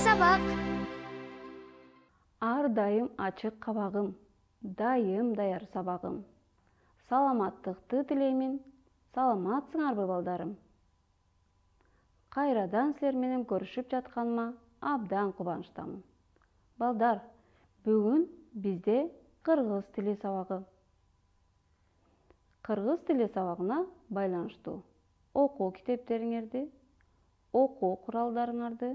сабак. Ар дайым ачык кабагым, дайым даяр сабагым. Саламаттыкты тилеймин, саламатсыңарбы балдарым? Кайрадан силер менен көрүшүп жатканыма абдан кубанычтамын. Балдар, бүгүн бизде кыргыз тили сабагы. Кыргыз тили сабагына байланыштуу окуу китептериңерди, окуу куралдарыңарды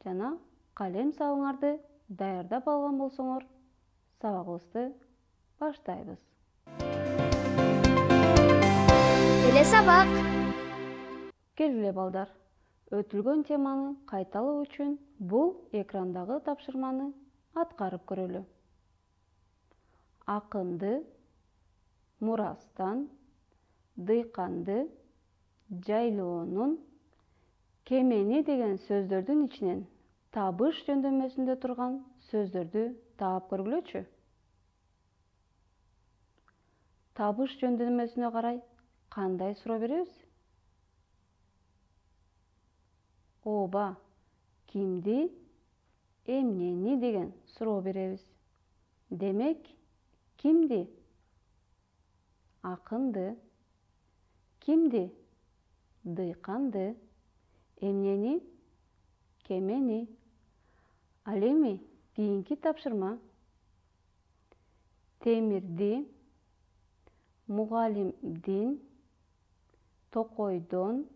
жана калем сабыңарды даярдап алган болсоңор, сабагыбызды баштайбыз. Телесабак. Келгиле балдар, өтүлгөн теманы кайталоо үчүн бул экрандагы тапшырманы аткарып көрөлү. Акынды, мурастан, дыйканды, жайлоонун, кемени деген сөздөрдүн ичинен табыш жөндөмөсүндө турган сөздөрдү таап көргүлөчү. Табыш жөндөмөсүнө карай кандай суроо беребиз? Ооба, кимди, эмнени деген суроо беребиз. Демек, кимди? Акынды. Кимди? Дыйканды. Эмнени? Кемени. Ал эми кийинки тапшырма. Темирди, мугалимдин, токойдон,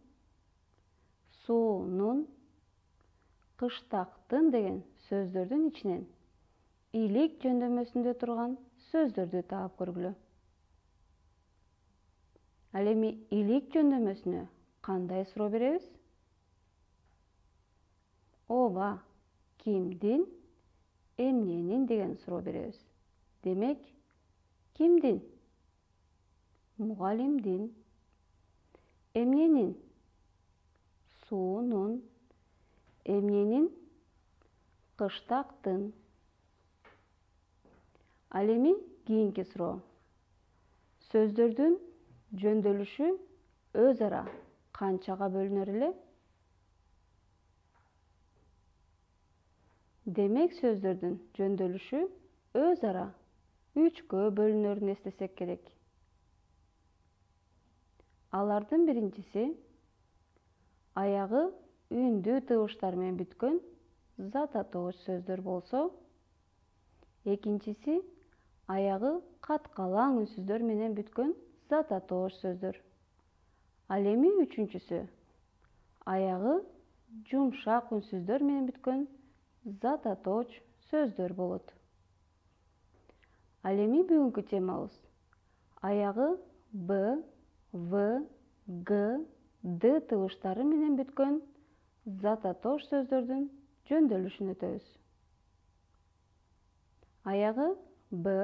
суунун, кыштактын деген сөздөрдүн ичинен илик жөндөмөсүндө турган сөздөрдү таап көргүлө. Ал эми илик жөндөмөсүнө кандай суроо беребиз? Ооба, кимдин, эмненин деген суроо беребиз. Демек, кимдин? Мугалимдин. Эмненин? Суунун. Эмненин? Кыштактын. Ал эми кийинки суроо. Сөздөрдүн жөндөлүшү өз ара канчага бөлүнөр эле? Демек, сөздөрдүн жөндөлүшү өз ара 3кө бөлүнөрүн эстесек керек. Алардын биринчиси аягы үндүү тыбыштар менен бүткөн зататооч сөздөр болсо, экинчиси аягы каткалаң үнсүздөр менен бүткөн зататооч сөздөр. Ал эми үчүнчүсү аягы жумшак үнсүздөр менен бүткөн зататооч сөздөр болот. Ал эми бүгүнкү темабыз аягы Б, В, Г, Д тыбыштары менен бүткөн зататооч сөздөрдүн жөндөлүшүн өтөбүз. Аягы Б,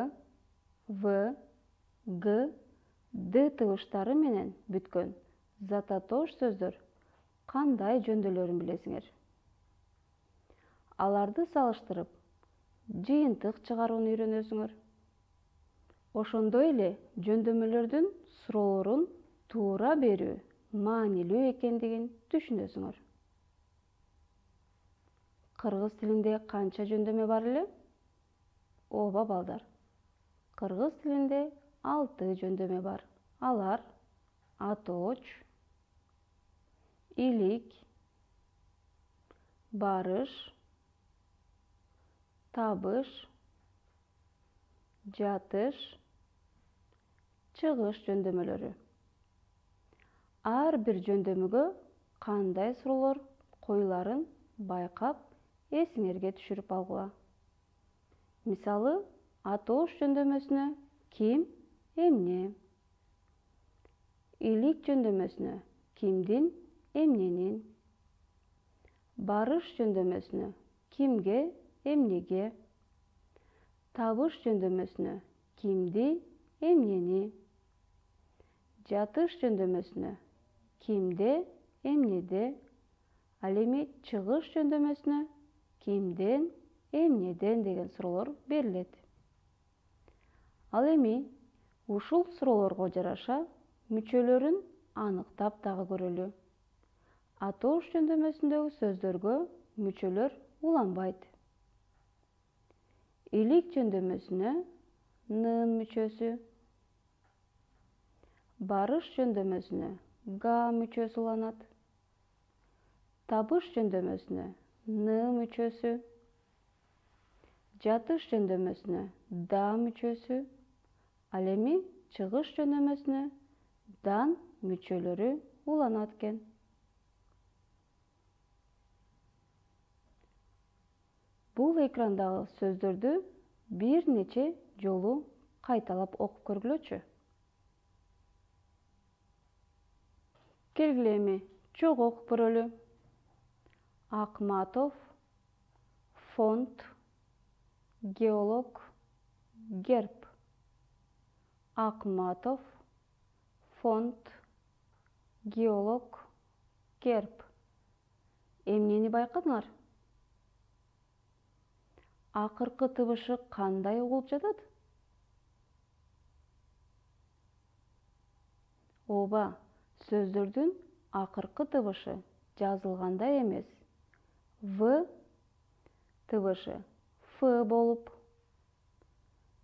В, Г, Д тыбыштары менен бүткөн зататооч сөздөр кандай жөндөөлөрүн билесиңер? Аларды салыштырып, жыйынтык чыгарууну үйрөнөсүңөр. Ошондой эле жөндөмөлөрдүн суроолорун туура берүү маанилүү экендигин түшүнөсүңөр. Кыргыз тилинде канча жөндөмө бар эле? Ооба балдар, кыргыз тилинде 6 жөндөмө бар. Алар атооч, илик, барыш, табыш, жатыш, чыгыш жөндөмөлөрү. Ар бир жөндөмөгө кандай суроолор коюларын байкап, эсиңерге түшүрүп алгыла. Мисалы, атооч жөндөмөсүнө ким, эмне? Илик жөндөмөсүнө кимдин, эмненин? Барыш жөндөмөсүнө кимге, эмнеге? Табыш жөндөмөсүнө кимди, эмнени? Жатыш жөндөмөсүнө кимде, эмнеде? Ал эми чыгыш жөндөмөсүнө кимден, эмнеден деген суроолор берилет. Ал эми ушул суроолорго жараша мүчөлөрүн аныктап дагы көрөлү. Атооч жөндөмөсүндөгү сөздөргө мүчөлөр уланбайт. Илик жөндөмөсүнө нын мүчөсү, барыш жөндөмөсүнө га мүчөсү уланат. Табыш жөндөмөсүнө ны мүчөсү, жатыш жөндөмөсүнө да мүчөсү, ал эми чыгыш жөндөмөсүнө дан мүчөлөрү уланат экен. Бул экрандагы сөздөрдү бир нече жолу кайталап окуп көргүлөчү. Келгиле эми чогуу окуп көрөлү. Акматов, фонд, геолог, герб. Акматов, фонд, геолог, герб. Эмнени байкадыңар? Акыркы табышы кандай угулуп жатат? Ооба, сөздөрдүн акыркы табышы жазылгандай эмес. В табышы Ф болуп,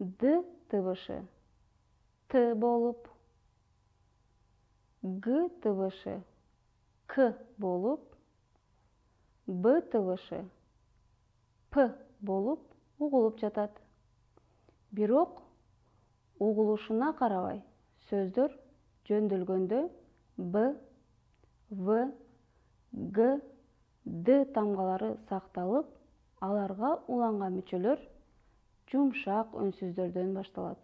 Д табышы Т болуп, Г табышы К болуп, Б табышы П болуп угулуп жатат. Бирок угулушуна карабай сөздөр жөндөлгөндө Б, В, Г, Д тамгалары сакталып, аларга уланган мүчөлөр жумшак үнсүздөрдөн башталат.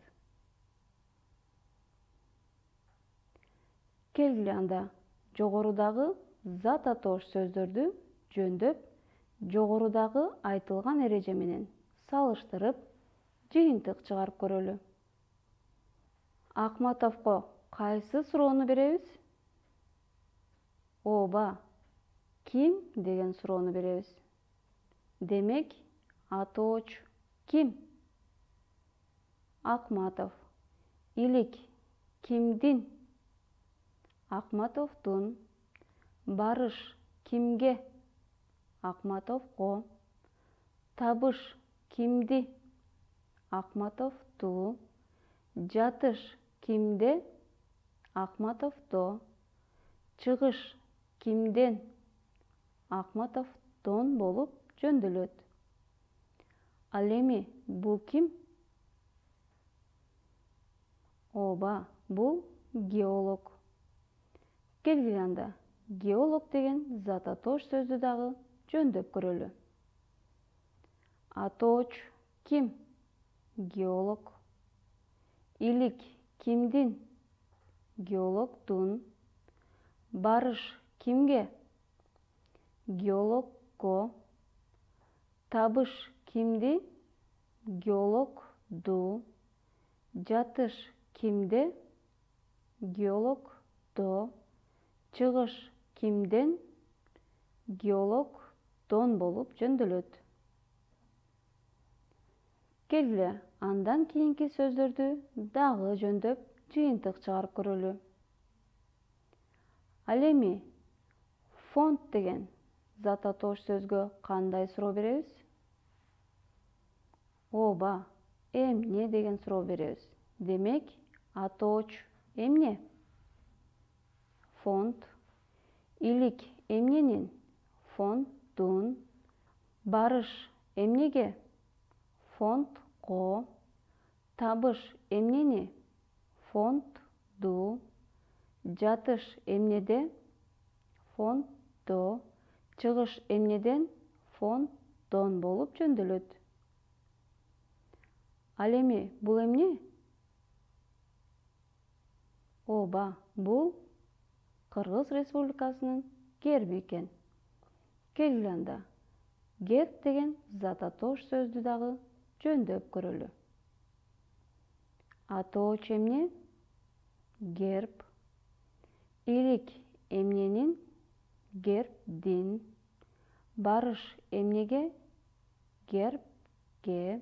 Келгиле анда жогорудагы зат атоош сөздөрдү жөндөп, жогорудагы айтылган эреже менен салыштырып, жыйынтык чыгарып көрөлү. Акматовго кайсы суроону беребиз? Ооба, ким деген суроону беребиз. Демек, атооч ким? Акматов. Илик кимдин? Акматовдун. Барыш кимге? Акматовго. Табыш кимди? Акматовду. Жатыш кимде? Акматовдо. Чыгыш кимден? Акматовдон болуп жөндөлөт. Ал эми бул ким? Ооба, бул геолог. Келгиле анда геолог деген зат атоош сөздү дагы жөндөп көрөлү. Атооч ким? Геолог. Илик кимдин? Геологдун. Барыш кимге? Геологго. Табыш кимди? Геологду. Жатыш кимде? Геологдо. Чыгыш кимден? Геологдон болуп жөндөлөт. Келгиле андан кийинки сөздөрдү дагы жөндөп, жыйынтык чыгарып көрөлү. Ал эми фонд деген зат атоош сөзгө кандай суроо беребиз? Ооба, эмне деген суроо беребиз. Демек, атооч эмне? Фонд. Илик эмненин? Фонддун. Барыш эмнеге? Фондго. Табыш эмнени? Фондду. Жатыш эмнеде? Фонддо. Чыгыш эмнеден? Фонддон болуп жөндөлөт. Ал эми бул эмне? Ооба, бул Кыргыз Республикасынын герби экен. Келгиле анда герб деген зат атоош сөздү дагы жөндөп көрөлү. Атооч эмне? Герб. Илик эмненин? Гербдин. Барыш эмнеге? Гербге.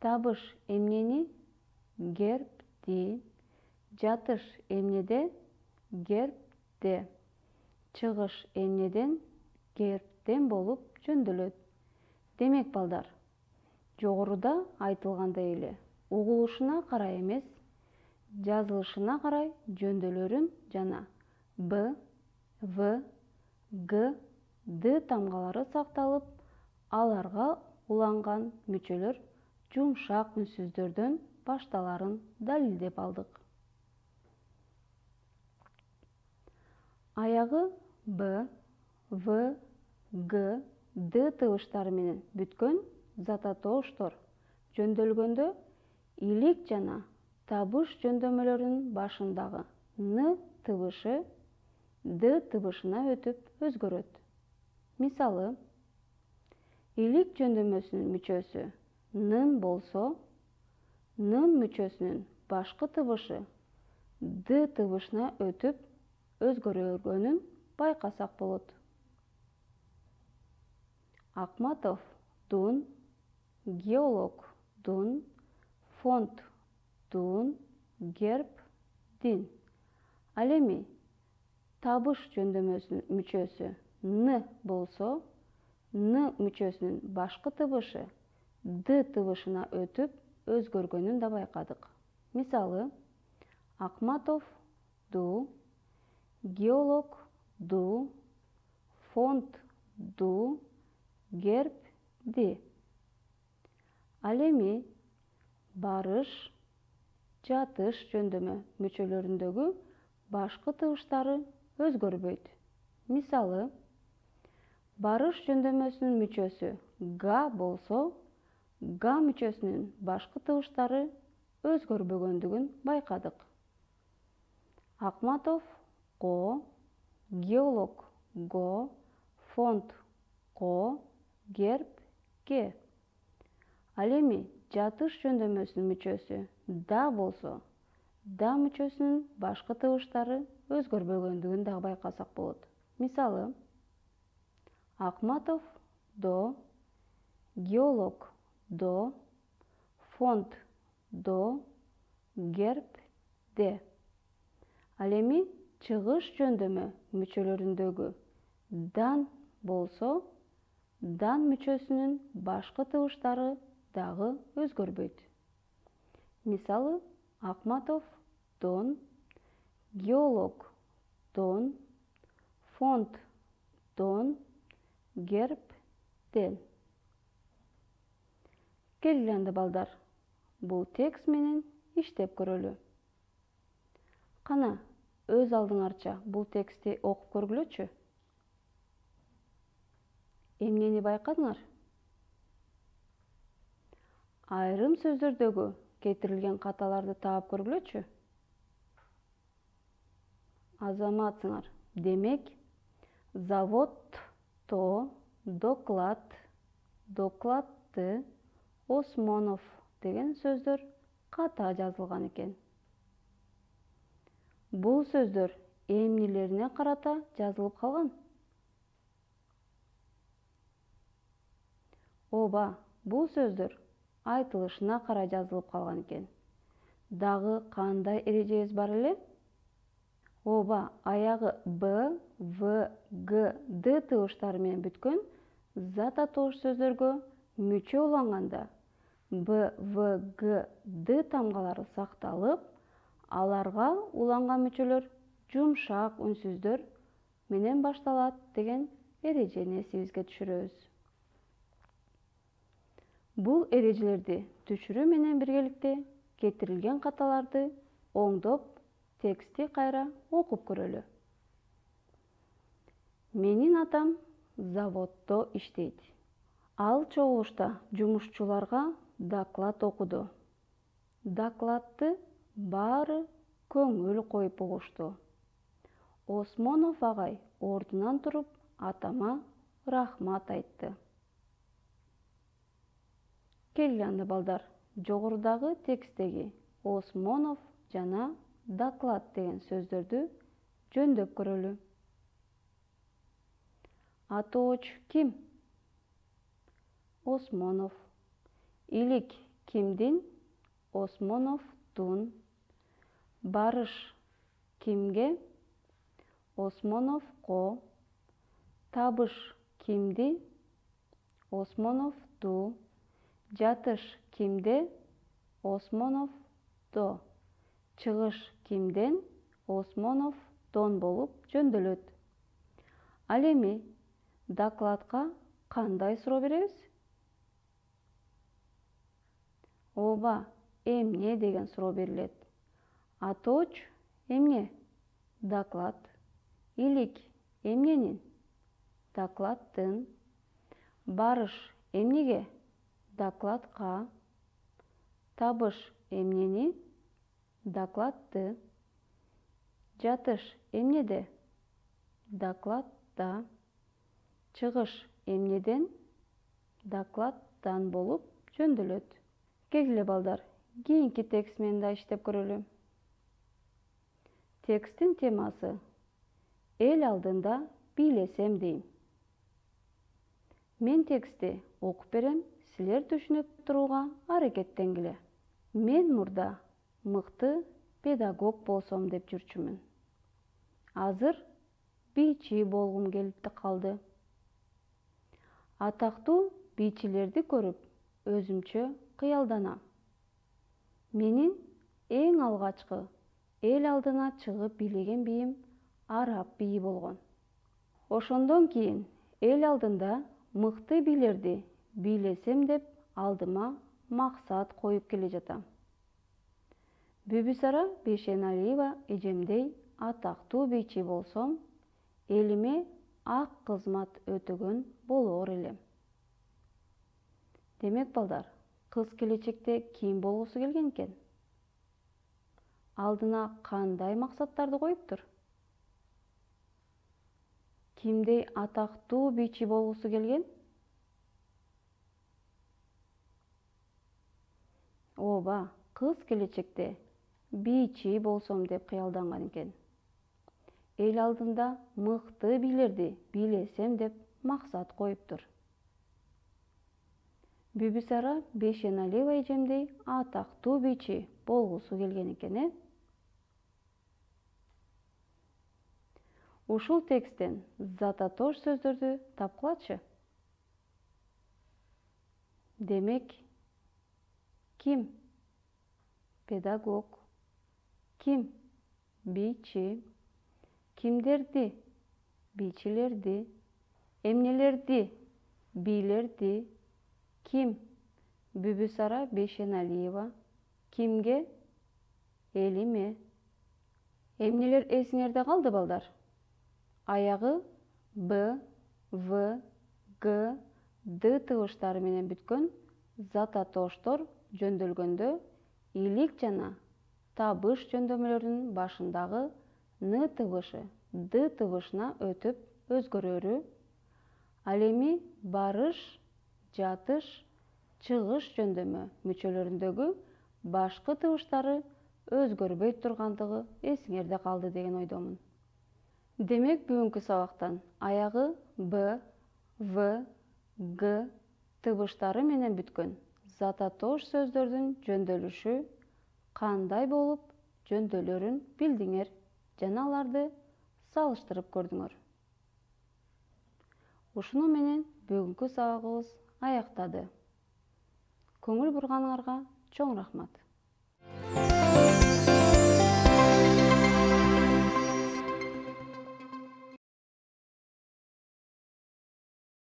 Табыш эмнени? Гербди. Жатыш эмнеде? Гербде. Чыгыш эмнеден? Гербден болуп жөндөлөт. Демек балдар, жогоруда айтылгандай эле угулушуна карай эмес, жазылышына карай жөндөөлөрүн жана Б, В, Г, Д тамгалары сакталып, аларга уланган мүчөлөр жумшак үнсүздөрдөн башталарын далилдеп алдык. Аягы Б, В, Г, Д тыбыштары менен бүткөн зататооштор жөндөөлгөндө илик жана табыш жөндөмөлөрүнүн башындагы Н тыбышы Д тыбышына өтүп өзгөрөт. Мисалы, илик жөндөмөсүнүн мүчөсү Н болсо, Н мүчөсүнүн башкы тыбышы Д тыбышына өтүп өзгөргөнүн байкасак болот. Акматов Дун, геолог Дун, фонд Дун, герб Дин. Ал эми табыш жөндөмөсүнүн мүчөсү Н болсо, Н мүчөсүнүн башкы тыбышы Д тыбышына өтүп өзгөргөнүн да байкадык. Мисалы, Акматов Ду, геолог Ду, фонд Ду, герб Ди. Ал эми барыш, жатыш жөндөмө мүчөлөрүндөгү башкы тыбыштары өзгөрбөйт. Мисалы, барыш жөндөмөсүнүн мүчөсү Га болсо, Га мүчөсүнүн башкы тыбыштары өзгөрбөгөндүгүн байкадык. Акматов Го, геолог Го, фонд Го, герб Ге. Ал эми жатыш жөндөмөсүнүн мүчөсү Да болсо, Да мүчөсүнүн башкы тыбыштары өзгөрбөгөндүгүн да байкасак болот. Мисалы, Акматов До, геолог До, фонд До, герб Де. Ал эми чыгыш жөндөмө мүчөлөрүндөгү Дан болсо, Дан мүчөсүнүн башкы тыбыштары дагы өзгөрбөйт. Мисалы, Акматов Дон, геолог Дон, фонд Дон, герб Ден. Келгиле анда балдар, бул текст менен иштеп көрөлү. Кана, өз алдыңарча бул текстти окуп көргүлөчү. Эмнени байкадыңар? Айрым сөздөрдөгү кетирилген каталарды таап көргүлөчү. Азаматсыңар. Демек, заводто доклад, докладты, Осмонов деген сөздөр ката жазылган экен. Бул сөздөр эмнелерине карата жазылып калган? Ооба, бул сөздөр айтылышына карай жазылып калган экен. Дагы кандай эрежебиз бар эле? Ооба, аягы Б, В, Г, Д тыбыштары менен бүткөн зататоош сөздөргө мүчө уланганда Б, В, Г, Д тамгалары сакталып, аларга уланган мүчөлөр жумшак үнсүздөр менен башталат деген эрежени эсибизге түшүрөбүз. Бул эрежелерди түшүрүү менен биргеликте кетирилген каталарды оңдоп, текстти кайра окуп көрөлү. Менин атам заводдо иштейт. Ал чогулушта жумушчуларга доклад окуду. Докладты баары көңүл коюп угушту. Осмонов агай ордунан туруп атама рахмат айтты. Келгиле анда балдар, жогорудагы тексттеги Осмонов жана доклад деген сөздөрдү жөндөп көрөлү. Атооч ким? Осмонов. Илик кимдин? Осмоновдун. Барыш кимге? Осмоновго. Табыш кимди? Осмонов ду. Жатыш кимде? Осмонов до. Чыгыш кимден? Осмонов дон болуп жөндөлөт. Ал эми докладка кандай суроо беребиз? Ооба, эмне деген суроо берилет. Атооч эмне? Доклад. Илик эмненин? Докладтын. Барыш эмнеге? Докладка. Табыш эмнени? Докладты. Жатыш эмнеде? Докладта. Чыгыш эмнеден? Докладтан болуп жөндөлөт. Келгиле балдар, кийинки текст менен да иштеп көрөлү. Тексттин темасы эл алдында бийлесем дейм. Мен текстти окуп берем, силер түшүнүп турууга аракеттенгиле. Мен мурда мыкты педагог болсом деп жүрчүмүн. Азыр бийчи болгум келип калды. Атактуу бийчилерди көрүп, өзүмчө кыялданам. Менин эң алгачкы эл алдына чыгып бийлеген бийим араб бийи болгон. Ошондон кийин эл алдында мыкты бийлерди бийлесем деп алдыма максат коюп келе жатам. Бүбүсара Бейшеналиева эжемдей атактуу бийчи болсом, элиме ак кызмат өтөгөн болоор элем. Демек балдар, кыз келечекте ким болгусу келген экен? Алдына кандай максаттарды коюптур? Кимдей атактуу бийчи болгусу келген? Ооба, кыз келечекте бийчи болсом деп кыялданган экен. Эл алдында мыкты бийлерди бийлесем деп максат коюптур. Бүбүсара Бейшеналиева эжемдей атактуу бийчи болгусу келген экен, Ушул тексттен зататош сөздөрдү тапкылачы. Демек, ким? Педагог. Ким? Бийчи. Кимдерди? Бийчилерди. Эмнелерди? Бийлерди. Ким? Бүбүсара Бейшеналиева. Кимге? Элиме. Эмнелер эсиңерде калды балдар? Аягы Б, В, Г, Д тыгыштары менен бүткөн зататоштор жөндөлгөндө илик жана табыш жөндөмөлөрүнүн башындагы Н тыгышы Д тыгышына өтүп өзгөрөрү, ал эми барыш, жатыш, чыгыш жөндөмө мүчөлөрүндөгү башкы тыгыштары өзгөрбөй тургандыгы эсиңерде калды деген ойдомун. Демек, бүгүнкү сабактан аягы Б, В, Г тыбыштары менен бүткөн зататош сөздөрдүн жөндөлүшү кандай болуп жөндөлөрүн билдиңер жана аларды салыштырып көрдүңөр. Ушуну менен бүгүнкү сабагыбыз аяктады. Көңүл бурганыңарга чоң рахмат.